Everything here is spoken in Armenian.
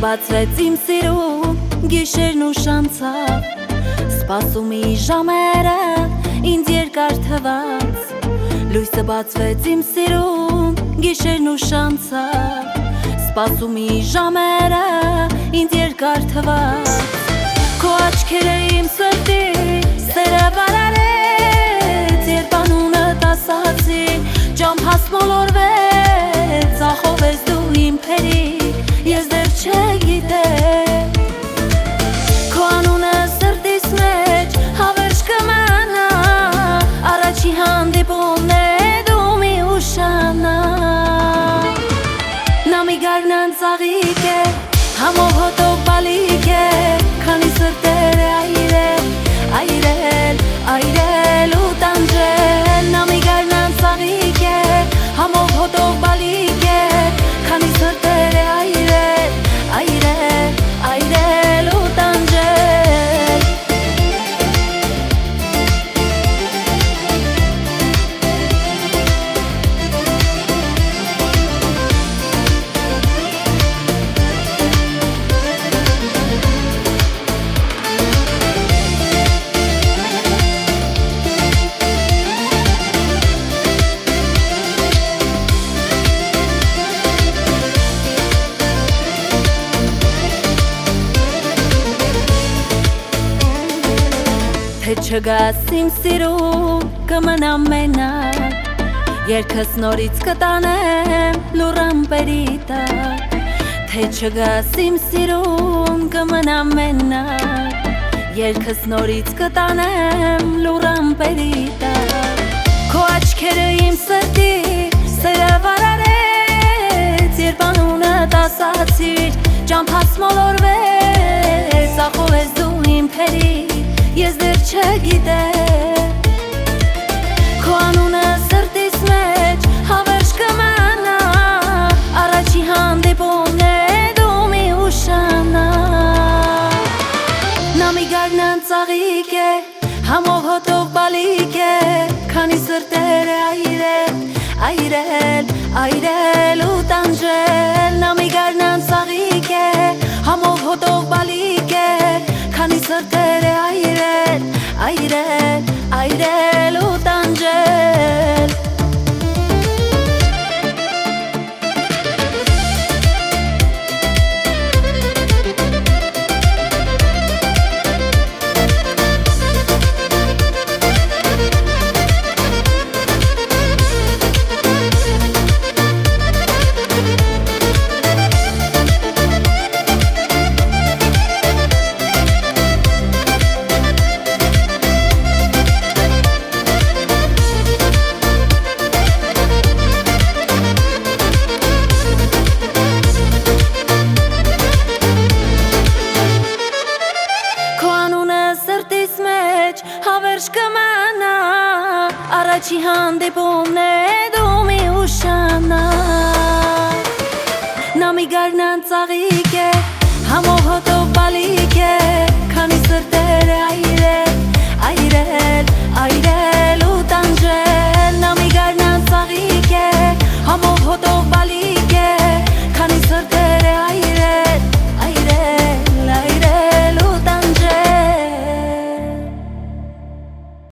բացվեց իմ սիրում, գիշերն ու շանցավ, սպասումի ժամերը ինձ երկար թվաց, լույսը բացվեց իմ սիրում, գիշերն ու շանցավ, սպասումի ժամերը ինձ երկար թվաց, քո աչքերը իմ սրտի սերը վարարեց, երբ անունդ ասացի, ճամփաս մոլորվեց, ախով ես դու իմ փերիկ, ես դեռ չգիտեմ, քո անունը սրտիս մեջ հավերժ կմնա, առաջի հանդիպումն է դու մի ուշանա, նա մի գարնան ծաղիկ է, համով հոտով բալիկ է, քանի սրտեր է այրել ու տանջել, նա մի գարնան ծաղիկ է, համով հոտով բալիկ է, քանի սրտեր է այրել ու տանջել, թե չգաս իմ սիրում կմնամ մենակ, երգս նորից կտանեմ լուռ ամպերի տակ, թե չգաս իմ սիրում կմնամ մենակ, երգս նորից կտանեմ լուռ ամպերի տակ, քո աչքերը իմ սրտի սերը վարարեց, երբ անունդ ասացիր, ճամփաս մոլորվեց, ախով ես դու իմ փերիկ, ես դեռ չգիտեմ, քո անունը սրտիս մեջ հավերժ կմնա, առաջի հանդիպումն է դու մի ուշանա, նա մի գարնան ծաղիկ է, համով հոտով բալիկ է, քանի սրտեր է այրել ու տանջել, նա մի գարնան ծաղիկ է, համով հոտով բալիկ է, քանի սրտեր է այրել ու տանջել, հավերժ կմնա, առաջի հանդիպումն է դու մի ուշանա, նա մի գարնան ծաղիկ է, համով հոտով բալիկ է, քանի սրտեր է